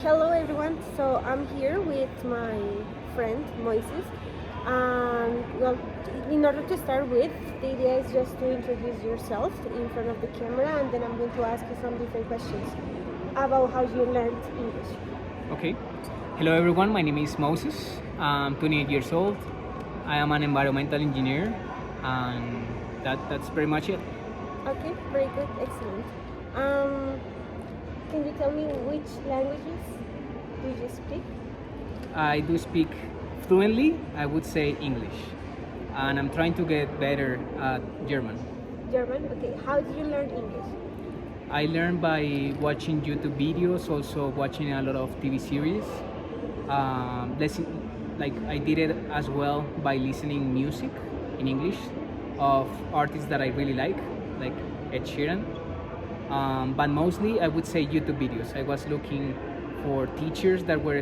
Hello everyone, so I'm here with my friend Moises, and well, in order to start with, the idea is just to introduce yourself in front of the camera, and then I'm going to ask you some different questions about how you learned English. Okay. Hello everyone, my name is Moses. I'm 28 years old. I am an environmental engineer and that's pretty much it. Okay, very good, excellent. Um, can you tell me which languages do you speak? I do speak fluently, I would say English. And I'm trying to get better at German. German? Okay, how did you learn English? I learned by watching YouTube videos, also watching a lot of TV series. Like I did it as well by listening music in English of artists that I really like Ed Sheeran. But mostly I would say YouTube videos. I was looking for teachers that were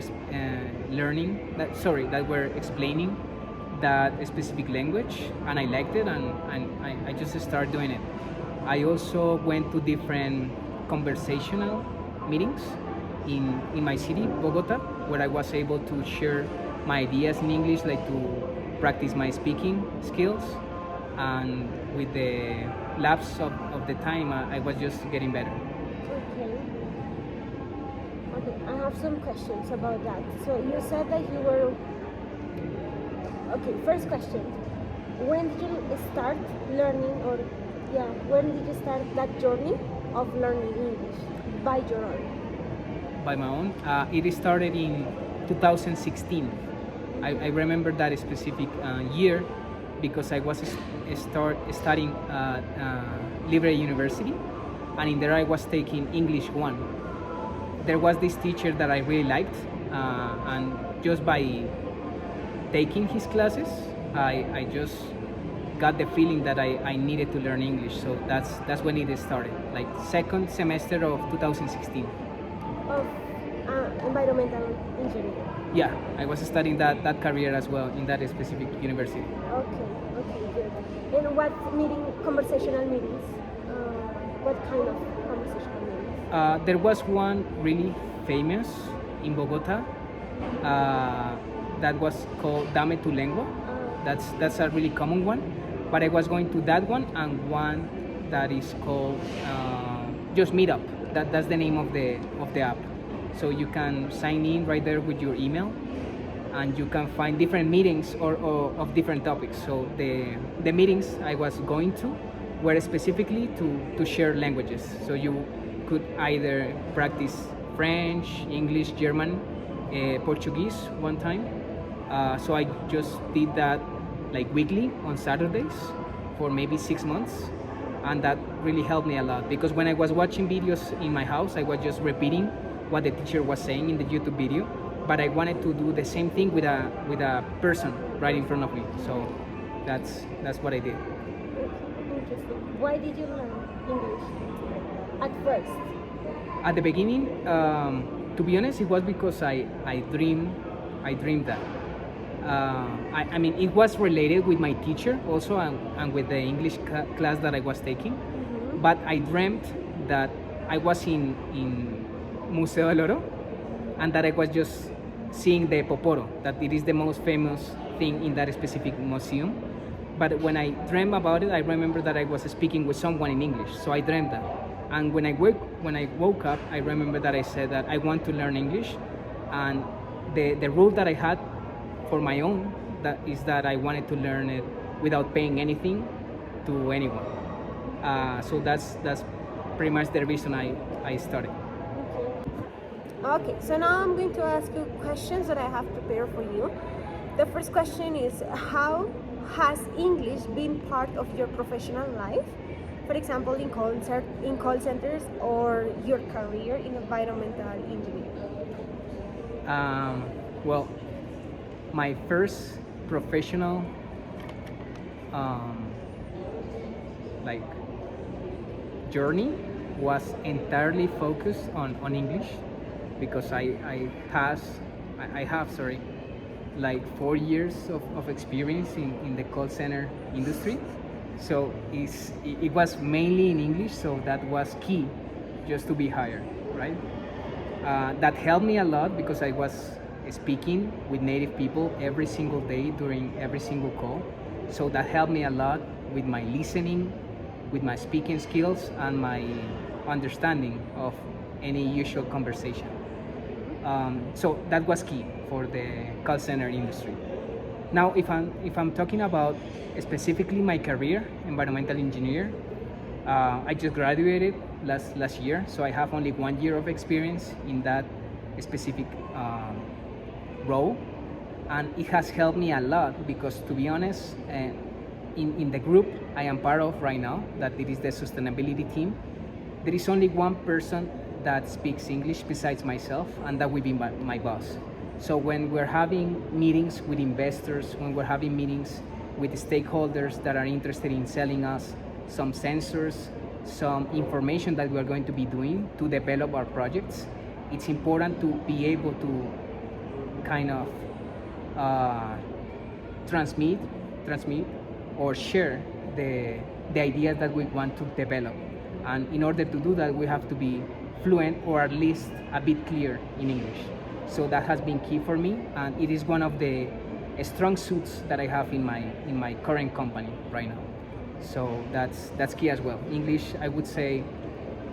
that were explaining that specific language, and I liked it, and I just started doing it. I also went to different conversational meetings in my city, Bogota, where I was able to share my ideas in English, like to practice my speaking skills. And with the lapse of the time, I was just getting better. Okay. Okay, I have some questions about that. So you said that you were. Okay, first question. When did you start learning, or when did you start that journey of learning English by your own? By my own, it started in 2016. I remember that specific year because I was studying at Libre University, and in there I was taking English 1. There was this teacher that I really liked, and just by taking his classes, I just got the feeling that I needed to learn English. So that's when it started, like second semester of 2016. Of environmental engineering. Yeah, I was studying that career as well in that specific university. Okay, okay, good. And what conversational meetings? What kind of conversational meetings? There was one really famous in Bogota that was called Dame tu lengua. That's a really common one, but I was going to that one and one that is called just Meetup. That's the name of the app. So you can sign in right there with your email, and you can find different meetings or of different topics. So the meetings I was going to were specifically to share languages. So you could either practice French, English, German, Portuguese one time. So I just did that like weekly on Saturdays for maybe 6 months, and that really helped me a lot because when I was watching videos in my house, I was just repeating what the teacher was saying in the YouTube video, but I wanted to do the same thing with a person right in front of me. So that's what I did. Interesting. Why did you learn English at first? At the beginning, to be honest, it was because I dreamed that. I mean, it was related with my teacher also, and with the English class that I was taking. Mm-hmm. But I dreamt that I was in Museo del Oro, and that I was just seeing the Poporo, that it is the most famous thing in that specific museum. But when I dreamt about it, I remember that I was speaking with someone in English, so I dreamt that. And when I woke up, I remember that I said that I want to learn English, and the rule that I had for my own that I wanted to learn it without paying anything to anyone. So that's pretty much the reason I started. Okay, so now I'm going to ask you questions that I have prepared for you. The first question is, how has English been part of your professional life? For example, in call centers or your career in environmental engineering? Well, my first professional like journey was entirely focused on English because I have like 4 years of experience in the call center industry. So it was mainly in English, so that was key just to be hired, right? That helped me a lot because I was speaking with native people every single day during every single call. So that helped me a lot with my listening, with my speaking skills, and my understanding of any usual conversation. So that was key for the call center industry. Now, if I'm talking about specifically my career, environmental engineer, I just graduated last year, so I have only 1 year of experience in that specific role, and it has helped me a lot because, to be honest, in the group I am part of right now, that it is the sustainability team, there is only one person that speaks English besides myself, and that will be my boss. So when we're having meetings with investors, when we're having meetings with stakeholders that are interested in selling us some sensors, some information that we're going to be doing to develop our projects, it's important to be able to kind of transmit or share the ideas that we want to develop. And in order to do that, we have to be fluent, or at least a bit clear in English. So that has been key for me, and it is one of the strong suits that I have in my current company right now. So that's key as well. English, I would say,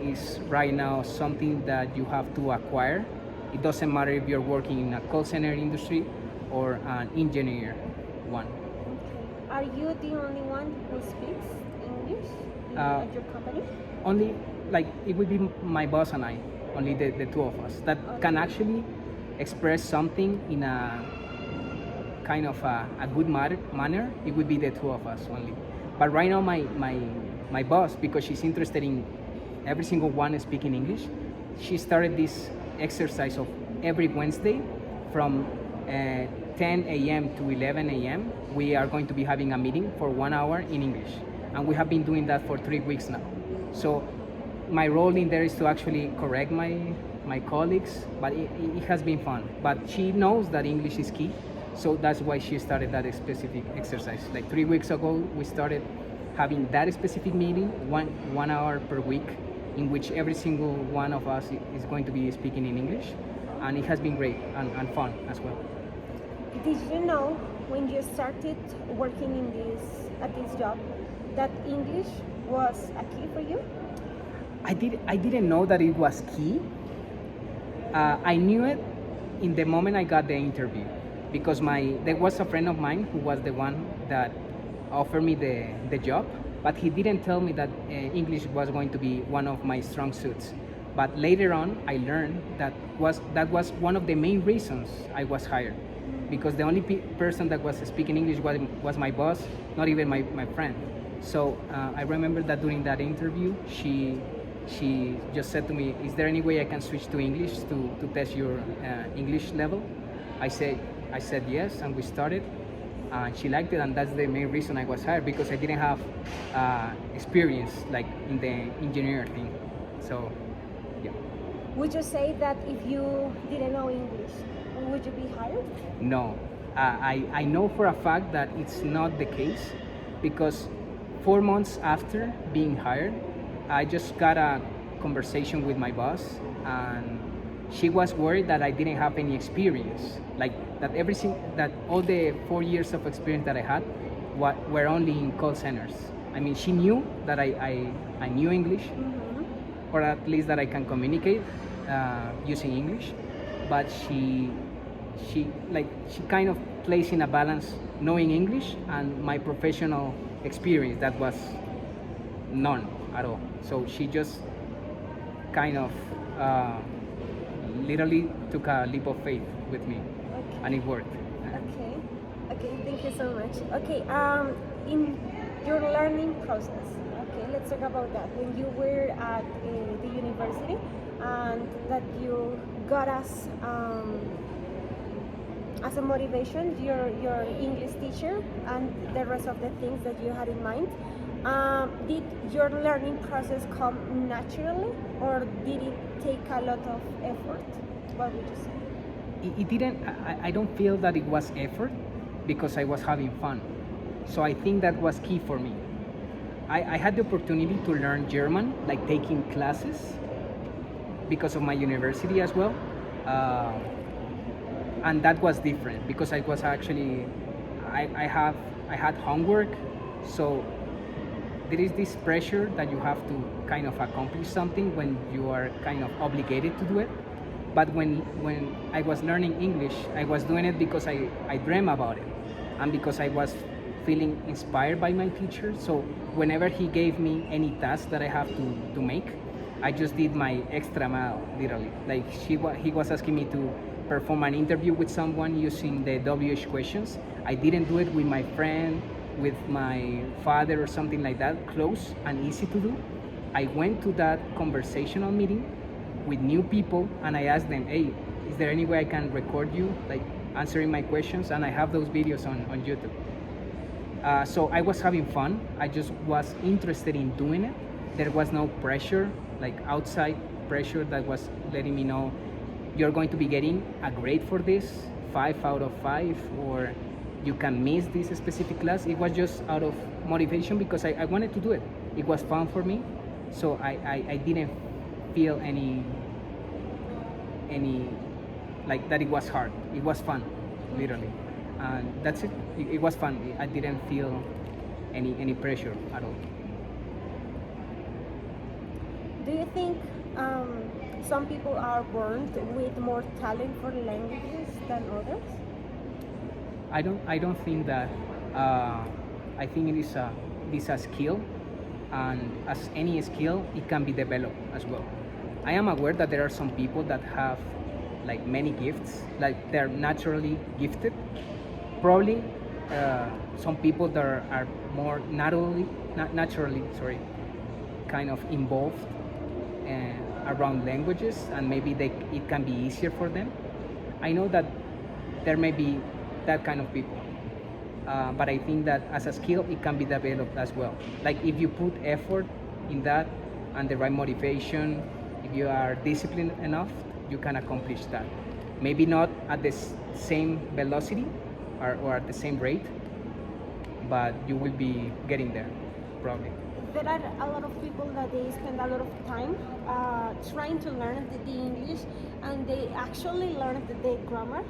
is right now something that you have to acquire. It doesn't matter if you're working in a call center industry or an engineer one. Okay. Are you the only one who speaks English at your company? Only, like, it would be my boss and I, only the two of us that can actually express something in a kind of a good manner. It would be the two of us only. But right now my boss, because she's interested in every single one speaking English, she started this exercise of every Wednesday from 10 a.m. to 11 a.m. we are going to be having a meeting for 1 hour in English, and we have been doing that for 3 weeks now. So my role in there is to actually correct my colleagues, but it has been fun. But she knows that English is key, so that's why she started that specific exercise. Like 3 weeks ago, we started having that specific meeting, 1 hour per week, in which every single one of us is going to be speaking in English, and it has been great and fun as well. Did you know when you started working at this job that English was a key for you? I didn't know that it was key. I knew it in the moment I got the interview, because there was a friend of mine who was the one that offered me the job, but he didn't tell me that English was going to be one of my strong suits. But later on, I learned that was one of the main reasons I was hired, because the only person that was speaking English was my boss, not even my friend. So I remember that during that interview, she just said to me, "Is there any way I can switch to English to test your English level?" I said yes, and we started. She liked it, and that's the main reason I was hired, because I didn't have experience like in the engineer thing. So yeah. Would you say that if you didn't know English, would you be hired? No, I know for a fact that it's not the case, because 4 months after being hired, I just got a conversation with my boss, and she was worried that I didn't have any experience, like that all the 4 years of experience that I had were only in call centers. I mean, she knew that I knew English, or at least that I can communicate using English, but she kind of placed in a balance knowing English and my professional experience that was none at all. So she just kind of literally took a leap of faith with me, and it worked. Okay, thank you so much. Okay, in your learning process, okay, let's talk about that. When you were at the university, and that you got as a motivation your English teacher and the rest of the things that you had in mind, did your learning process come naturally, or did it take a lot of effort? What would you say? It didn't. I don't feel that it was effort, because I was having fun. So I think that was key for me. I had the opportunity to learn German, like taking classes, because of my university as well. Um, and that was different because I was actually I had homework, so there is this pressure that you have to kind of accomplish something when you are kind of obligated to do it. But when I was learning English, I was doing it because I dream about it, and because I was feeling inspired by my teacher. So whenever he gave me any task that I have to make, I just did my extra mile, literally. Like he was asking me to perform an interview with someone using the WH questions. I didn't do it with my friend, with my father or something like that, close and easy to do. I went to that conversational meeting with new people and I asked them, hey, is there any way I can record you, like answering my questions? And I have those videos on YouTube. So I was having fun. I just was interested in doing it. There was no pressure, like outside pressure that was letting me know you're going to be getting a grade for this, 5 out of 5, or you can miss this specific class. It was just out of motivation because I wanted to do it. It was fun for me. So I didn't feel any like that it was hard. It was fun, literally. And that's it. It was fun. I didn't feel any pressure at all. Do you think some people are born with more talent for languages than others? I don't think that. I think it is a skill, and as any skill, it can be developed as well. I am aware that there are some people that have like many gifts, like they're naturally gifted. Probably some people that are more naturally, sorry, kind of involved around languages, and maybe it can be easier for them. I know that there may be that kind of people, but I think that as a skill it can be developed as well. Like if you put effort in that and the right motivation, if you are disciplined enough, you can accomplish that. Maybe not at the same velocity or at the same rate, but you will be getting there, probably. There are a lot of people that they spend a lot of time trying to learn the English, and they actually learn the grammar,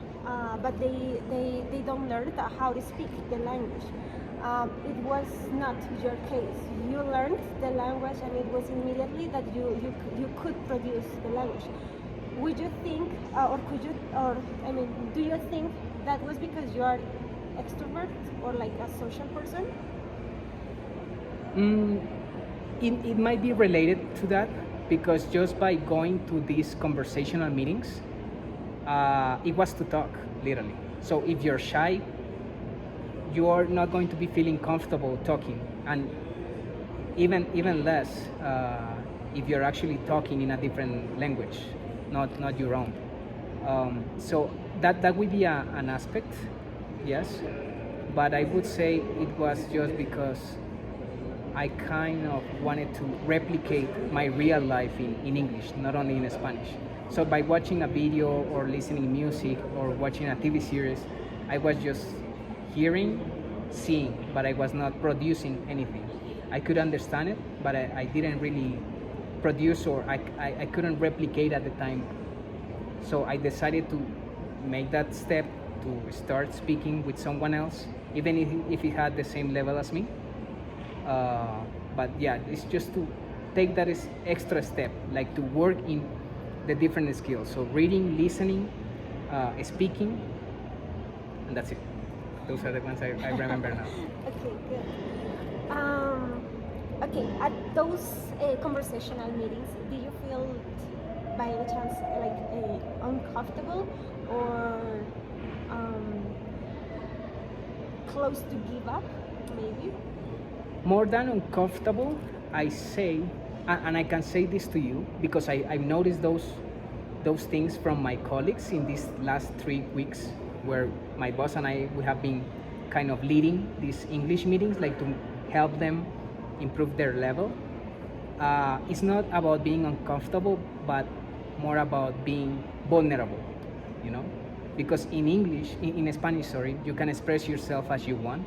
but they don't learn how to speak the language. It was not your case. You learned the language, and it was immediately that you could produce the language. Would you think, or could you, or I mean, do you think that was because you are extrovert or like a social person? It might be related to that because just by going to these conversational meetings, it was to talk, literally. So if you're shy, you're not going to be feeling comfortable talking, and even less if you're actually talking in a different language, not your own. So that would be an aspect, yes, but I would say it was just because I kind of wanted to replicate my real life in English, not only in Spanish. So by watching a video or listening music or watching a TV series, I was just hearing, seeing, but I was not producing anything. I could understand it, but I didn't really produce, or I couldn't replicate at the time. So I decided to make that step to start speaking with someone else, even if he had the same level as me. But yeah, it's just to take that extra step, like to work in the different skills. So reading, listening, speaking, and that's it. Those are the ones I remember now. Okay, good. Okay, at those conversational meetings, do you feel by any chance like uncomfortable or close to give up, maybe? More than uncomfortable, I say, and I can say this to you because I've noticed those things from my colleagues in these last 3 weeks, where my boss and we have been kind of leading these English meetings, like to help them improve their level. It's not about being uncomfortable, but more about being vulnerable, you know? Because in English, in Spanish, sorry, you can express yourself as you want.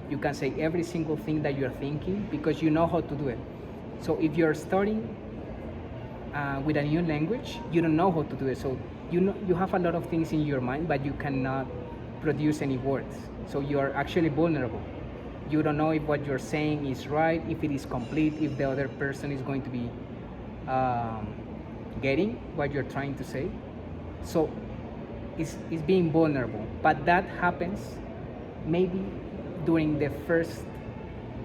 You can say every single thing that you're thinking because you know how to do it. So if you're starting with a new language, you don't know how to do it. So you know you have a lot of things in your mind, but you cannot produce any words. So you are actually vulnerable. You don't know if what you're saying is right, if it is complete, if the other person is going to be um, getting what you're trying to say. So it's being vulnerable. But that happens maybe during the first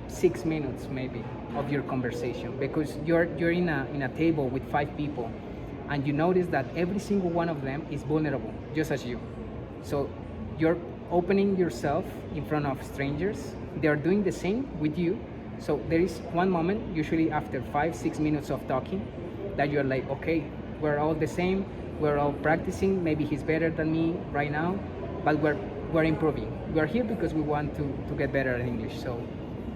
6 minutes maybe of your conversation, because you're in a table with 5 people, and you notice that every single one of them is vulnerable just as you. So you're opening yourself in front of strangers. They're doing the same with you. So there is one moment, usually after 5-6 minutes of talking, that you're like, okay, we're all the same, we're all practicing, maybe he's better than me right now, but we're improving. We're here because we want to get better at English. So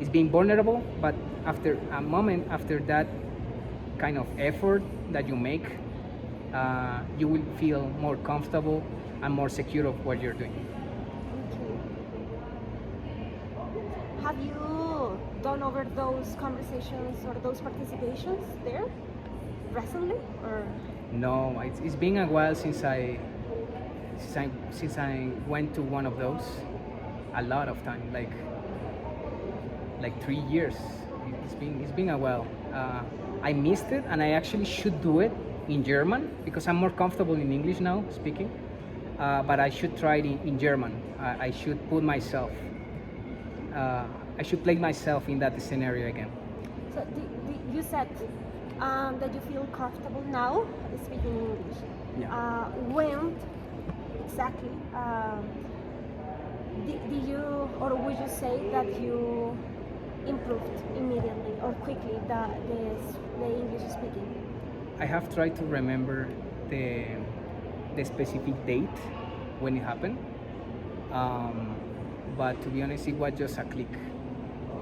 it's being vulnerable, but after a moment, after that kind of effort that you make, you will feel more comfortable and more secure of what you're doing. Have you done over those conversations or those participations there recently, or? No, it's been a while since I went to one of those. A lot of time, like 3 years. It's been a while. I missed it, and I actually should do it in German because I'm more comfortable in English now speaking. But I should try it in German. I should put myself. I should play myself in that scenario again. So you said that you feel comfortable now speaking English. Yeah. When exactly did you, or would you say that you improved immediately or quickly the English speaking? I have tried to remember the specific date when it happened, but to be honest, it was just a click.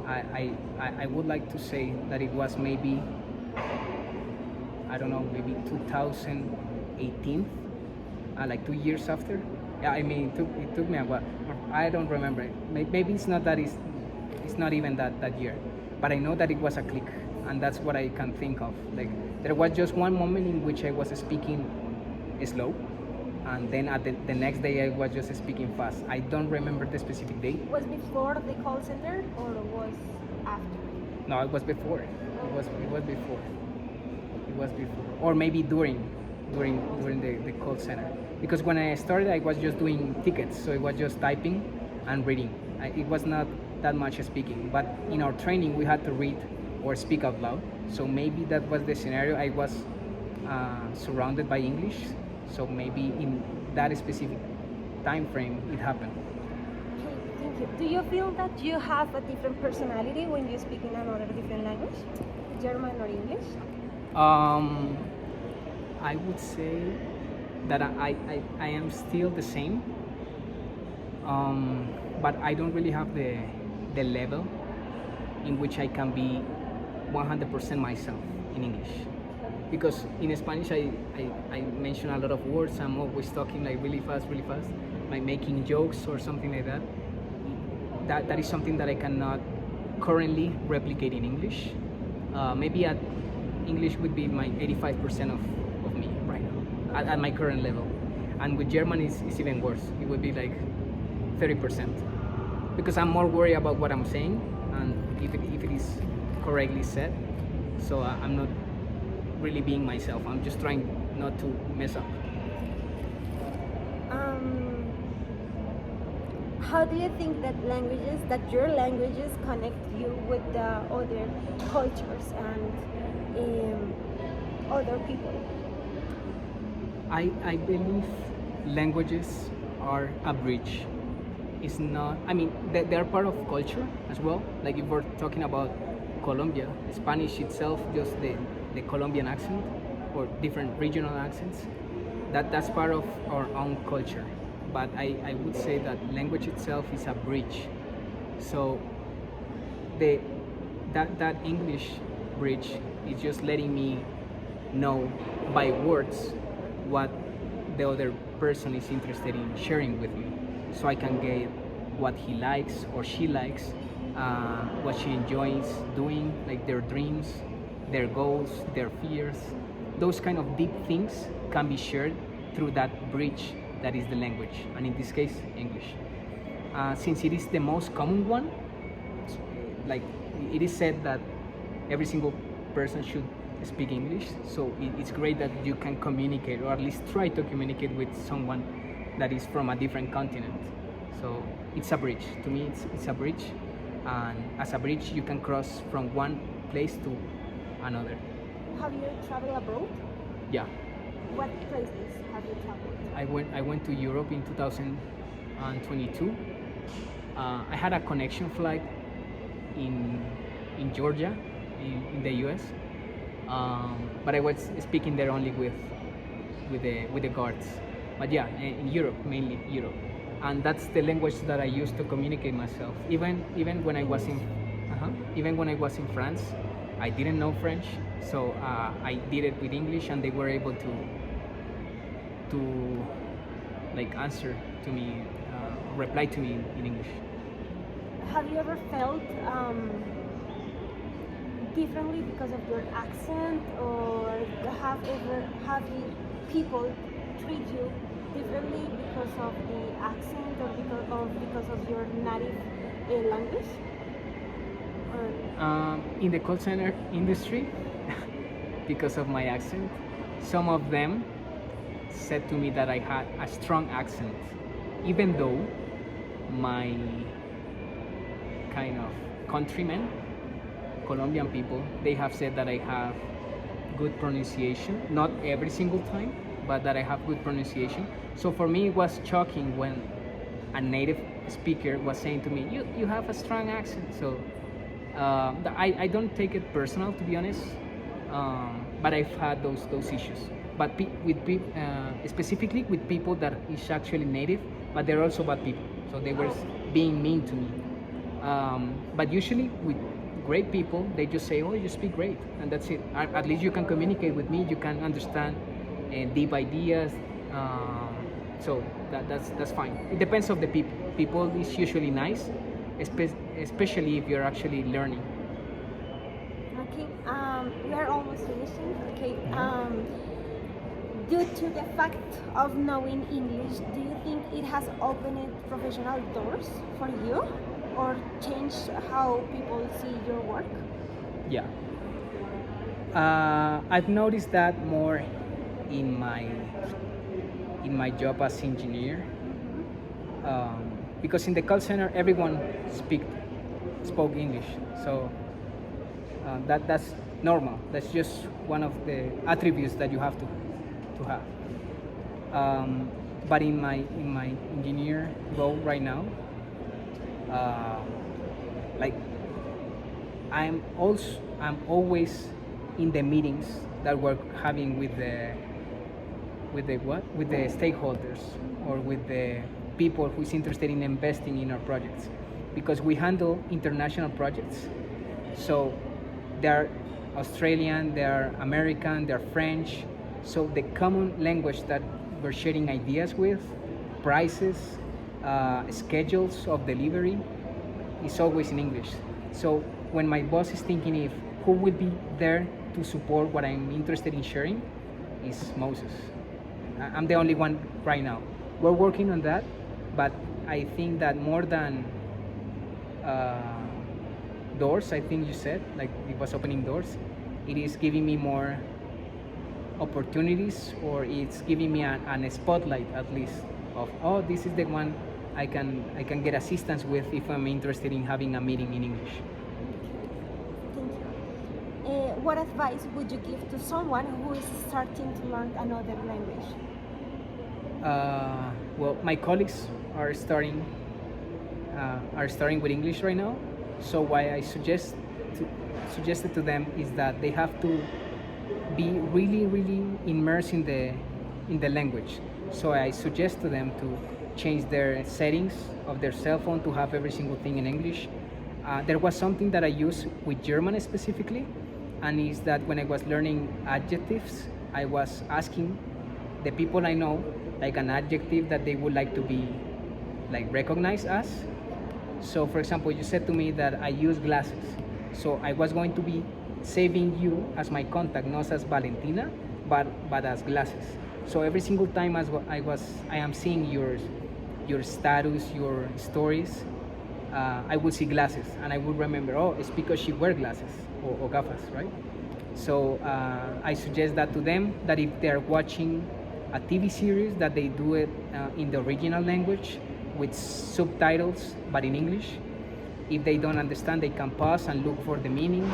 I would like to say that it was maybe, I don't know, maybe 2018, like 2 years after. Yeah, I mean, it took me a while. I don't remember it. Maybe it's not that it's not even that year, but I know that it was a click, and that's what I can think of. Like, there was just one moment in which I was speaking slow, and then at the next day I was just speaking fast. I don't remember the specific date. Was before the call center or was after? No, it was before. It was before. It was before, or maybe during the call center. Because when I started, I was just doing tickets, so it was just typing and reading. It was not that much speaking. But in our training, we had to read or speak out loud. So maybe that was the scenario. I was surrounded by English, so maybe in that specific time frame, it happened. Okay, thank you. Do you feel that you have a different personality when you speak in another different language, German or English? I would say that I am still the same, but I don't really have the level in which I can be 100% myself in English. Because in Spanish I mention a lot of words. I'm always talking like really fast, like making jokes or something like that. That is something that I cannot currently replicate in English. Maybe at English would be my 85% of me right now at my current level, and with German it's even worse. It would be like 30%, because I'm more worried about what I'm saying and if it is correctly said. So I'm not really being myself. I'm just trying not to mess up. How do you think that your languages connect you with the other cultures and other people? I believe languages are a bridge. It's not, I mean, they are part of culture as well. Like if we're talking about Colombia, Spanish itself, just the Colombian accent or different regional accents, that's part of our own culture. But I would say that language itself is a bridge. So that English bridge is just letting me know by words what the other person is interested in sharing with me, so I can get what he likes or she likes, what she enjoys doing, like their dreams, their goals, their fears. Those kind of deep things can be shared through that bridge that is the language, and in this case, English. Since it is the most common one, like it is said that every single person should speak English, so it's great that you can communicate, or at least try to communicate with someone that is from a different continent. So it's a bridge. To me, it's a bridge, and as a bridge, you can cross from one place to another. Have you traveled abroad? Yeah, What places have you traveled? I went to Europe in 2022. I had a connection flight in Georgia, in the U.S. But I was speaking there only with the guards. But yeah, in Europe, mainly Europe, and that's the language that I used to communicate myself. Even when I was in even when I was in France, I didn't know French, so I did it with English, and they were able to like answer to me, reply to me in English. Have you ever felt differently because of your accent, or have people treat you differently because of the accent, or because of your native language? In the call center industry, because of my accent, some of them said to me that I had a strong accent, even though my kind of countrymen, Colombian people, they have said that I have good pronunciation, not every single time, but that I have good pronunciation. So for me, it was shocking when a native speaker was saying to me, you have a strong accent. So I don't take it personal, to be honest, but I've had those issues. But specifically with people that is actually native, but they're also bad people. So they were being mean to me. But usually with great people, they just say, "Oh, you speak great," and that's it. At least you can communicate with me. You can understand deep ideas. So that's fine. It depends of the people. People is usually nice, especially if you're actually learning. Okay, we are almost finishing. Okay, due to the fact of knowing English, do you think it has opened professional doors for you, or changed how people see your work? Yeah. I've noticed that more in my job as engineer, because in the call center everyone spoke English, so that's normal. That's just one of the attributes that you have to have. But in my engineer role right now, like I'm always in the meetings that we're having with the stakeholders, or with the people who is interested in investing in our projects, because we handle international projects. So they're Australian, they're American, they're French. So the common language that we're sharing ideas with, prices, schedules of delivery, is always in English. So when my boss is thinking if who will be there to support what I'm interested in sharing, is Moises. I'm the only one right now. We're working on that, but I think that more than doors, I think you said, like it was opening doors, it is giving me more opportunities, or it's giving me a spotlight at least of, oh, this is the one I can get assistance with if I'm interested in having a meeting in English. Thank you. What advice would you give to someone who is starting to learn another language? Well, my colleagues are starting with English right now. So what I suggested to them is that they have to be really, really immersed in the language. So I suggest to them to change their settings of their cell phone to have every single thing in English. There was something that I used with German specifically, and is that when I was learning adjectives, I was asking the people I know like an adjective that they would like to be like recognized as. So for example, you said to me that I use glasses, so I was going to be saving you as my contact, not as Valentina, but as glasses. So every single time I am seeing your status, your stories, I will see glasses, and I will remember, oh, it's because she wear glasses or gafas, right? So I suggest that to them, that if they're watching a TV series, that they do it in the original language with subtitles, but in English. If they don't understand, they can pause and look for the meaning.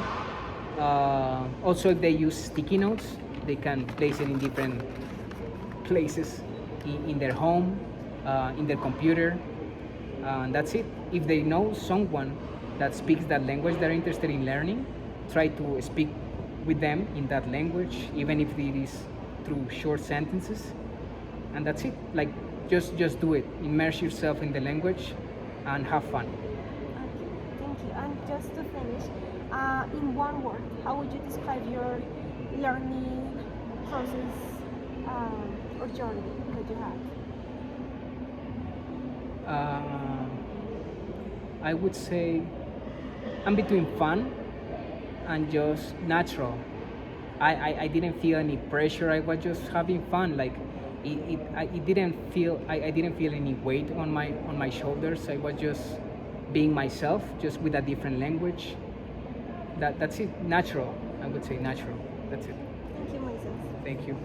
Also, if they use sticky notes, they can place it in different places in their home, in their computer, and that's it. If they know someone that speaks that language they're interested in learning, try to speak with them in that language, even if it is through short sentences, and that's it. Like, just do it. Immerse yourself in the language and have fun. Okay, thank you. And just to finish, in one word, how would you describe your learning process or journey that you had? I would say I'm between fun and just natural. I didn't feel any pressure. I was just having fun. Like it didn't feel I didn't feel any weight on my shoulders. I was just being myself, just with a different language. That's it. Natural. I would say natural. That's it. Thank you, Moises. Thank you.